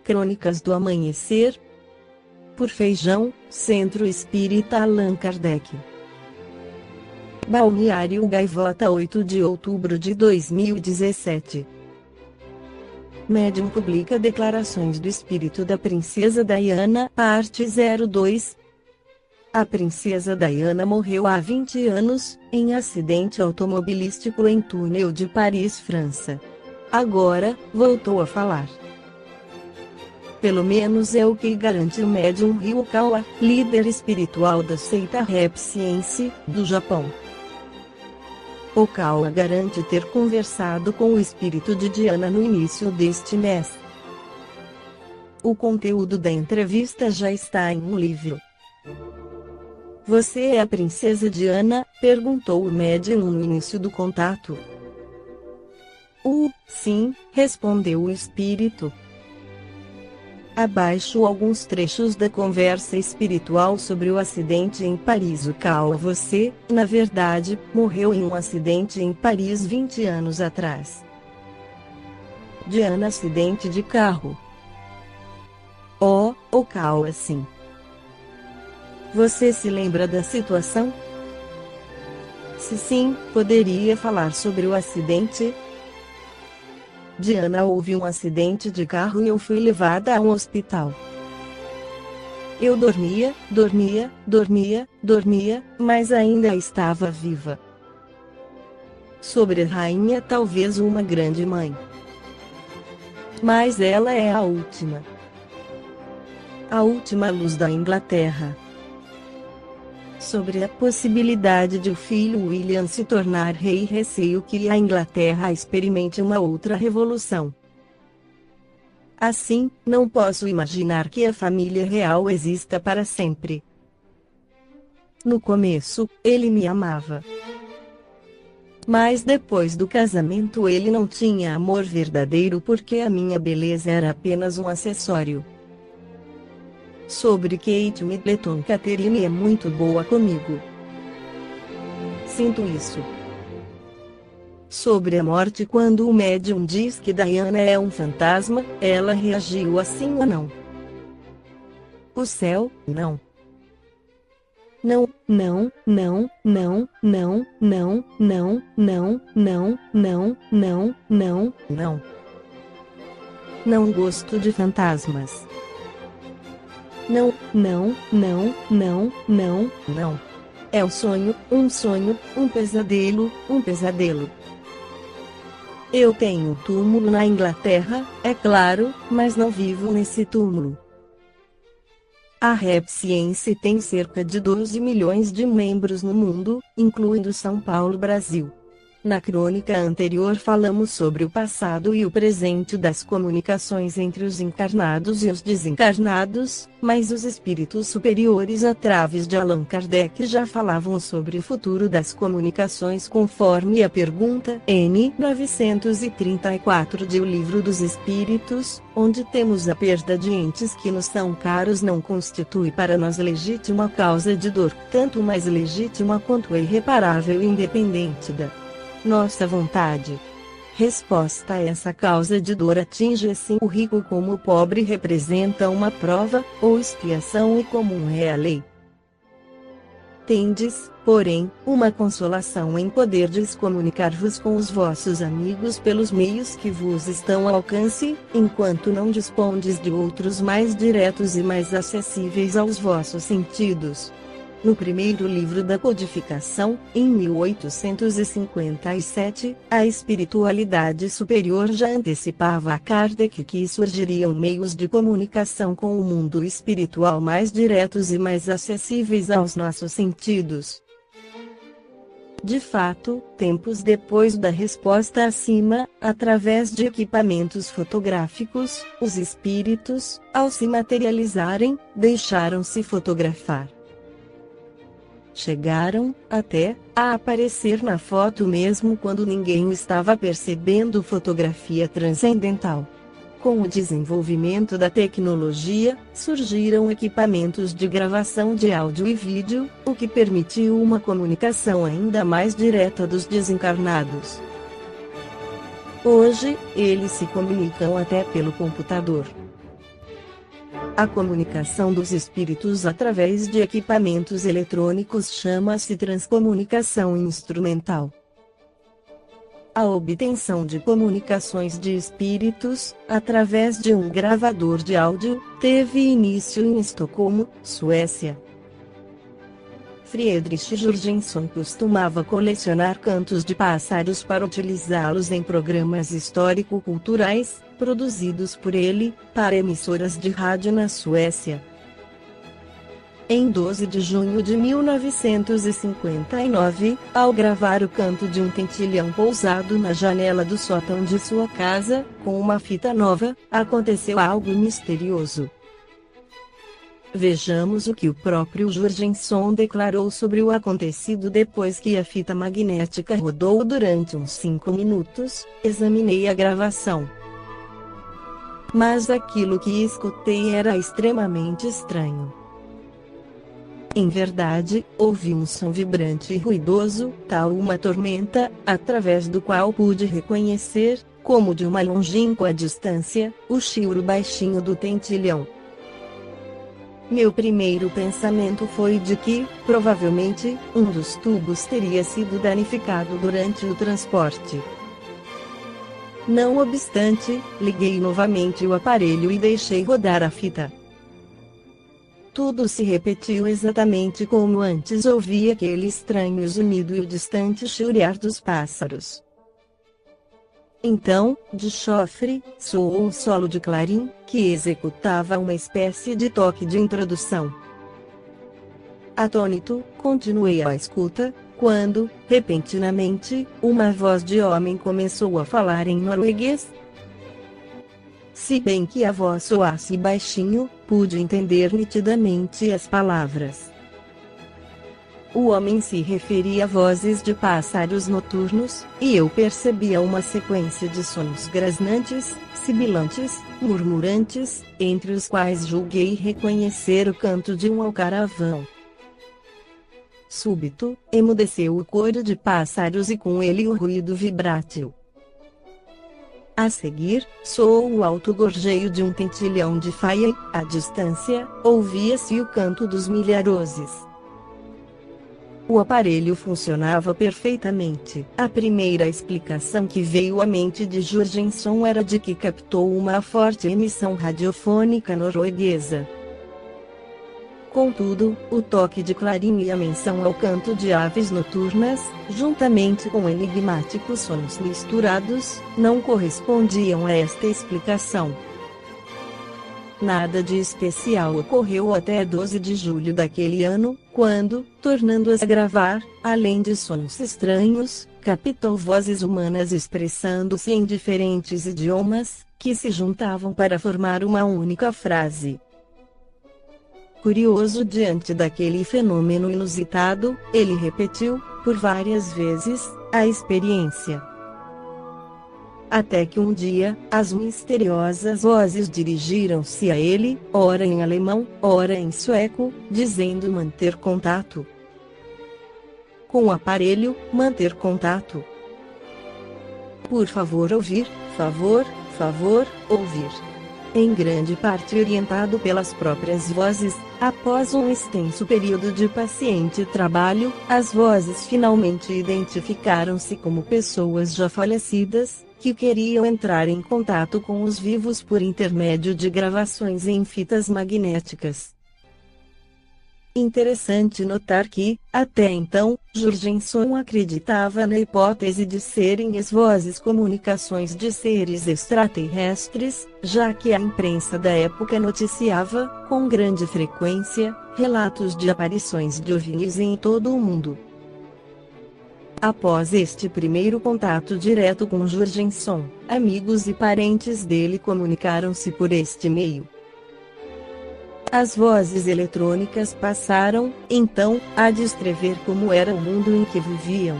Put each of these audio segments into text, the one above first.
Crônicas do Amanhecer, por Feijão, Centro Espírita Allan Kardec. Balneário Gaivota, 8 de outubro de 2017. Médium publica declarações do espírito da Princesa Diana, parte 02. A Princesa Diana morreu há 20 anos, em acidente automobilístico em túnel de Paris, França. Agora, voltou a falar. Pelo menos é o que garante o médium Ryukawa, líder espiritual da seita Rap Science, do Japão. Okawa garante ter conversado com o espírito de Diana no início deste mês. O conteúdo da entrevista já está em um livro. Você é a Princesa Diana? Perguntou o médium no início do contato. Sim, respondeu o espírito. Abaixo alguns trechos da conversa espiritual sobre o acidente em Paris. Okawa, você, na verdade, morreu em um acidente em Paris 20 anos atrás. Diana, acidente de carro. Okawa, sim. Você se lembra da situação? Se sim, poderia falar sobre o acidente? Diana, houve um acidente de carro e eu fui levada a um hospital. Eu dormia, mas ainda estava viva. Sobre a rainha, talvez uma grande mãe. Mas ela é a última. A última luz da Inglaterra. Sobre a possibilidade de o filho William se tornar rei, receio que a Inglaterra experimente uma outra revolução. Assim, não posso imaginar que a família real exista para sempre. No começo, ele me amava. Mas depois do casamento ele não tinha amor verdadeiro porque a minha beleza era apenas um acessório. Sobre Kate Middleton, Catherine é muito boa comigo. Sinto isso. Sobre a morte, quando o médium diz que Diana é um fantasma, ela reagiu assim ou não? O céu, não. Não. Não gosto de fantasmas. Não. É um sonho, um pesadelo. Eu tenho um túmulo na Inglaterra, é claro, mas não vivo nesse túmulo. A Rap Science tem cerca de 12 milhões de membros no mundo, incluindo São Paulo, Brasil. Na crônica anterior falamos sobre o passado e o presente das comunicações entre os encarnados e os desencarnados, mas os espíritos superiores através de Allan Kardec já falavam sobre o futuro das comunicações conforme a pergunta N. 934 de O Livro dos Espíritos, onde temos a perda de entes que nos são caros não constitui para nós legítima causa de dor, tanto mais legítima quanto irreparável e independente da nossa vontade. Resposta a essa causa de dor atinge assim o rico como o pobre, representa uma prova, ou expiação, e comum é a lei. Tendes, porém, uma consolação em poderdes comunicar-vos com os vossos amigos pelos meios que vos estão ao alcance, enquanto não dispondes de outros mais diretos e mais acessíveis aos vossos sentidos. No primeiro livro da codificação, em 1857, a espiritualidade superior já antecipava a Kardec que surgiriam meios de comunicação com o mundo espiritual mais diretos e mais acessíveis aos nossos sentidos. De fato, tempos depois da resposta acima, através de equipamentos fotográficos, os espíritos, ao se materializarem, deixaram-se fotografar. Chegaram, até, a aparecer na foto mesmo quando ninguém estava percebendo fotografia transcendental. Com o desenvolvimento da tecnologia, surgiram equipamentos de gravação de áudio e vídeo, o que permitiu uma comunicação ainda mais direta dos desencarnados. Hoje, eles se comunicam até pelo computador. A comunicação dos espíritos através de equipamentos eletrônicos chama-se transcomunicação instrumental. A obtenção de comunicações de espíritos, através de um gravador de áudio, teve início em Estocolmo, Suécia. Friedrich Jurgenson costumava colecionar cantos de pássaros para utilizá-los em programas histórico-culturais, produzidos por ele, para emissoras de rádio na Suécia. Em 12 de junho de 1959, ao gravar o canto de um tentilhão pousado na janela do sótão de sua casa, com uma fita nova, aconteceu algo misterioso. Vejamos o que o próprio Jurgenson declarou sobre o acontecido depois que a fita magnética rodou durante uns 5 minutos. Examinei a gravação. Mas aquilo que escutei era extremamente estranho. Em verdade, ouvi um som vibrante e ruidoso, tal uma tormenta, através do qual pude reconhecer, como de uma longínqua distância, o chiuro baixinho do tentilhão. Meu primeiro pensamento foi de que, provavelmente, um dos tubos teria sido danificado durante o transporte. Não obstante, liguei novamente o aparelho e deixei rodar a fita. Tudo se repetiu exatamente como antes. Ouvi aquele estranho zunido e o distante chilrear dos pássaros. Então, de chofre, soou um solo de clarim, que executava uma espécie de toque de introdução. Atônito, continuei a escuta, quando, repentinamente, uma voz de homem começou a falar em norueguês. Se bem que a voz soasse baixinho, pude entender nitidamente as palavras. O homem se referia a vozes de pássaros noturnos, e eu percebia uma sequência de sons grasnantes, sibilantes, murmurantes, entre os quais julguei reconhecer o canto de um alcaravão. Súbito, emudeceu o coro de pássaros e com ele o ruído vibrátil. A seguir, soou o alto gorjeio de um tentilhão de faia e, à distância, ouvia-se o canto dos milharoses. O aparelho funcionava perfeitamente. A primeira explicação que veio à mente de Jurgenson era de que captou uma forte emissão radiofônica norueguesa. Contudo, o toque de clarim e a menção ao canto de aves noturnas, juntamente com enigmáticos sons misturados, não correspondiam a esta explicação. Nada de especial ocorreu até 12 de julho daquele ano, quando, tornando-se a gravar, além de sons estranhos, captou vozes humanas expressando-se em diferentes idiomas, que se juntavam para formar uma única frase. Curioso diante daquele fenômeno inusitado, ele repetiu, por várias vezes, a experiência. Até que um dia, as misteriosas vozes dirigiram-se a ele, ora em alemão, ora em sueco, dizendo manter contato. Com o aparelho, manter contato. Por favor ouvir, favor, ouvir. Em grande parte orientado pelas próprias vozes, após um extenso período de paciente trabalho, as vozes finalmente identificaram-se como pessoas já falecidas, que queriam entrar em contato com os vivos por intermédio de gravações em fitas magnéticas. Interessante notar que, até então, Jurgenson acreditava na hipótese de serem as vozes comunicações de seres extraterrestres, já que a imprensa da época noticiava, com grande frequência, relatos de aparições de OVNIs em todo o mundo. Após este primeiro contato direto com Jurgenson, amigos e parentes dele comunicaram-se por este meio. As vozes eletrônicas passaram, então, a descrever como era o mundo em que viviam.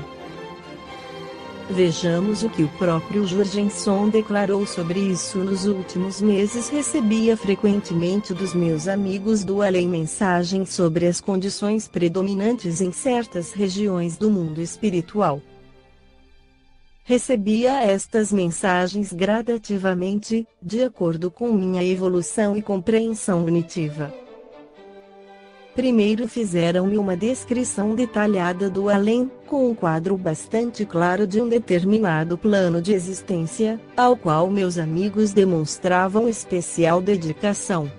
Vejamos o que o próprio Jurgenson declarou sobre isso nos últimos meses. Recebia frequentemente dos meus amigos do além mensagens sobre as condições predominantes em certas regiões do mundo espiritual. Recebia estas mensagens gradativamente, de acordo com minha evolução e compreensão unitiva. Primeiro fizeram-me uma descrição detalhada do além, com um quadro bastante claro de um determinado plano de existência, ao qual meus amigos demonstravam especial dedicação.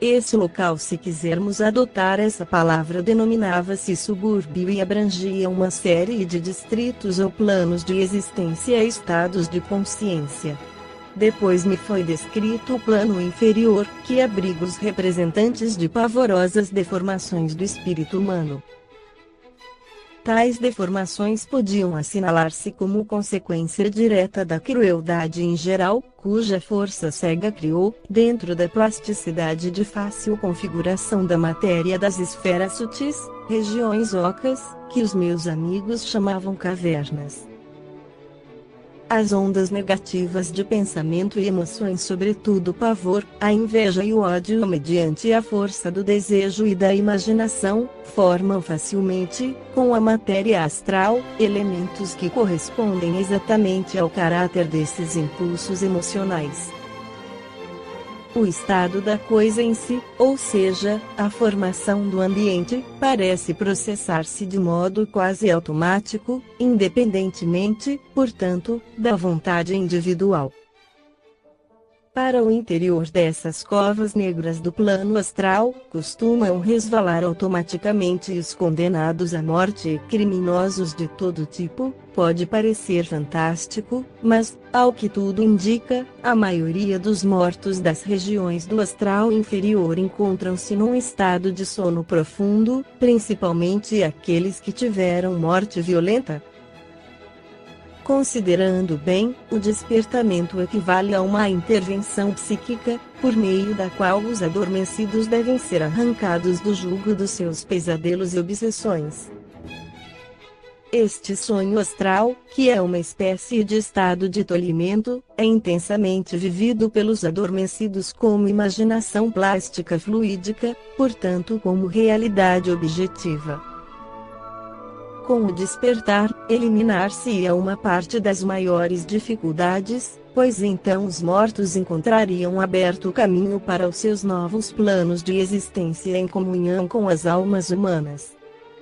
Esse local, se quisermos adotar essa palavra, denominava-se subúrbio e abrangia uma série de distritos ou planos de existência e estados de consciência. Depois me foi descrito o plano inferior, que abriga os representantes de pavorosas deformações do espírito humano. Tais deformações podiam assinalar-se como consequência direta da crueldade em geral, cuja força cega criou, dentro da plasticidade de fácil configuração da matéria das esferas sutis, regiões ocas, que os meus amigos chamavam cavernas. As ondas negativas de pensamento e emoções, sobretudo o pavor, a inveja e o ódio, mediante a força do desejo e da imaginação, formam facilmente, com a matéria astral, elementos que correspondem exatamente ao caráter desses impulsos emocionais. O estado da coisa em si, ou seja, a formação do ambiente, parece processar-se de modo quase automático, independentemente, portanto, da vontade individual. Para o interior dessas covas negras do plano astral, costumam resvalar automaticamente os condenados à morte e criminosos de todo tipo. Pode parecer fantástico, mas, ao que tudo indica, a maioria dos mortos das regiões do astral inferior encontram-se num estado de sono profundo, principalmente aqueles que tiveram morte violenta. Considerando bem, o despertamento equivale a uma intervenção psíquica, por meio da qual os adormecidos devem ser arrancados do jugo dos seus pesadelos e obsessões. Este sonho astral, que é uma espécie de estado de tolhimento, é intensamente vivido pelos adormecidos como imaginação plástica fluídica, portanto como realidade objetiva. Com o despertar, eliminar-se-ia uma parte das maiores dificuldades, pois então os mortos encontrariam aberto o caminho para os seus novos planos de existência em comunhão com as almas humanas.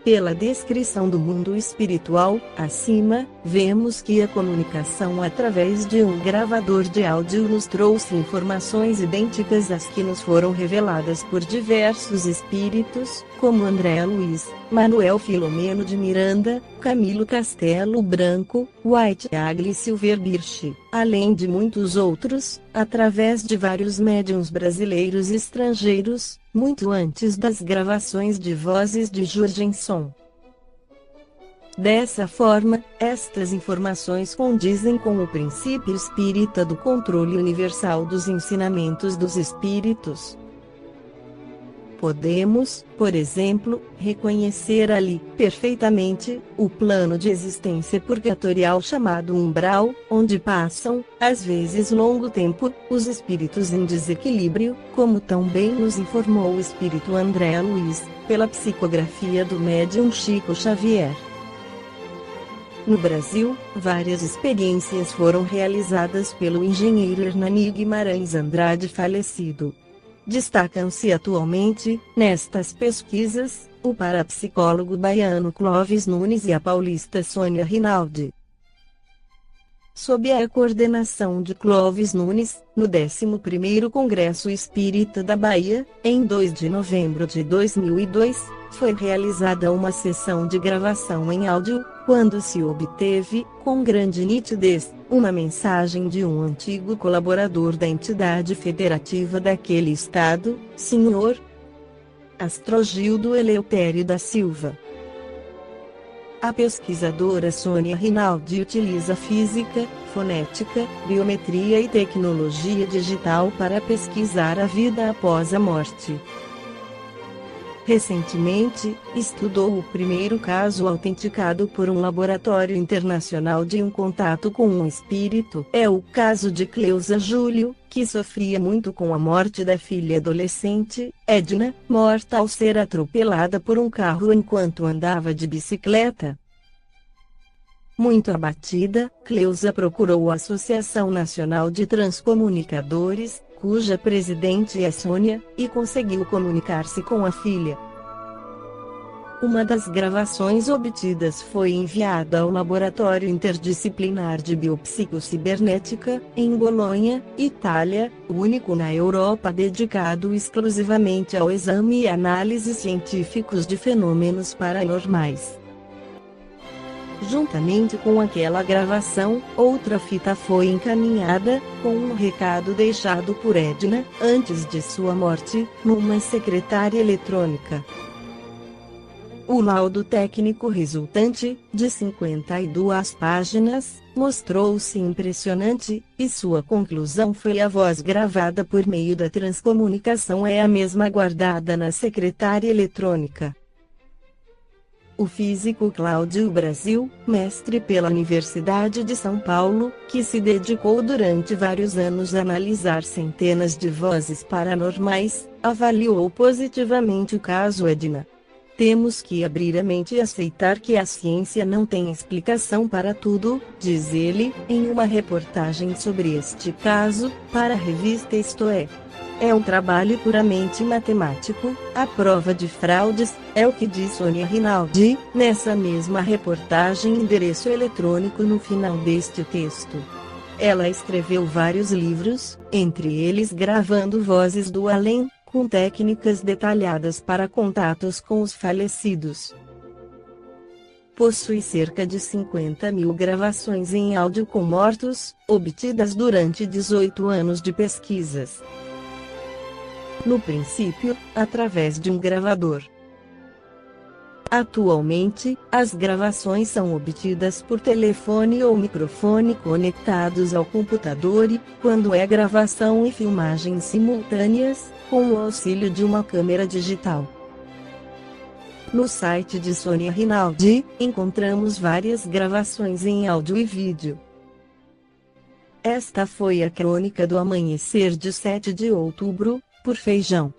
Pela descrição do mundo espiritual, acima, vemos que a comunicação através de um gravador de áudio nos trouxe informações idênticas às que nos foram reveladas por diversos espíritos, como André Luiz, Manuel Filomeno de Miranda, Camilo Castelo Branco, White Agle Silverbirch, além de muitos outros, através de vários médiuns brasileiros e estrangeiros, muito antes das gravações de vozes de Jurgenson. Dessa forma, estas informações condizem com o princípio espírita do controle universal dos ensinamentos dos espíritos. Podemos, por exemplo, reconhecer ali, perfeitamente, o plano de existência purgatorial chamado umbral, onde passam, às vezes longo tempo, os espíritos em desequilíbrio, como tão bem nos informou o espírito André Luiz, pela psicografia do médium Chico Xavier. No Brasil, várias experiências foram realizadas pelo engenheiro Hernani Guimarães Andrade falecido. Destacam-se atualmente, nestas pesquisas, o parapsicólogo baiano Clóvis Nunes e a paulista Sônia Rinaldi. Sob a coordenação de Clóvis Nunes, no 11º Congresso Espírita da Bahia, em 2 de novembro de 2002, foi realizada uma sessão de gravação em áudio, quando se obteve, com grande nitidez, uma mensagem de um antigo colaborador da entidade federativa daquele estado, Sr. Astrogildo Eleutério da Silva. A pesquisadora Sônia Rinaldi utiliza física, fonética, biometria e tecnologia digital para pesquisar a vida após a morte. Recentemente, estudou o primeiro caso autenticado por um laboratório internacional de um contato com um espírito. É o caso de Cleusa Júlio, que sofria muito com a morte da filha adolescente, Edna, morta ao ser atropelada por um carro enquanto andava de bicicleta. Muito abatida, Cleusa procurou a Associação Nacional de Transcomunicadores, cuja presidente é Sônia, e conseguiu comunicar-se com a filha. Uma das gravações obtidas foi enviada ao Laboratório Interdisciplinar de Biopsicocibernética, em Bolonha, Itália, o único na Europa dedicado exclusivamente ao exame e análise científicos de fenômenos paranormais. Juntamente com aquela gravação, outra fita foi encaminhada, com um recado deixado por Edna, antes de sua morte, numa secretária eletrônica. O laudo técnico resultante, de 52 páginas, mostrou-se impressionante, e sua conclusão foi: a voz gravada por meio da transcomunicação é a mesma guardada na secretária eletrônica. O físico Cláudio Brasil, mestre pela Universidade de São Paulo, que se dedicou durante vários anos a analisar centenas de vozes paranormais, avaliou positivamente o caso Edna. Temos que abrir a mente e aceitar que a ciência não tem explicação para tudo, diz ele, em uma reportagem sobre este caso, para a revista Isto É. É um trabalho puramente matemático, a prova de fraudes, é o que diz Sônia Rinaldi, nessa mesma reportagem, endereço eletrônico no final deste texto. Ela escreveu vários livros, entre eles Gravando Vozes do Além, com técnicas detalhadas para contatos com os falecidos. Possui cerca de 50.000 gravações em áudio com mortos, obtidas durante 18 anos de pesquisas. No princípio, através de um gravador. Atualmente, as gravações são obtidas por telefone ou microfone conectados ao computador e, quando é gravação e filmagem simultâneas, com o auxílio de uma câmera digital. No site de Sônia Rinaldi, encontramos várias gravações em áudio e vídeo. Esta foi a crônica do amanhecer de 7 de outubro, por Feijão.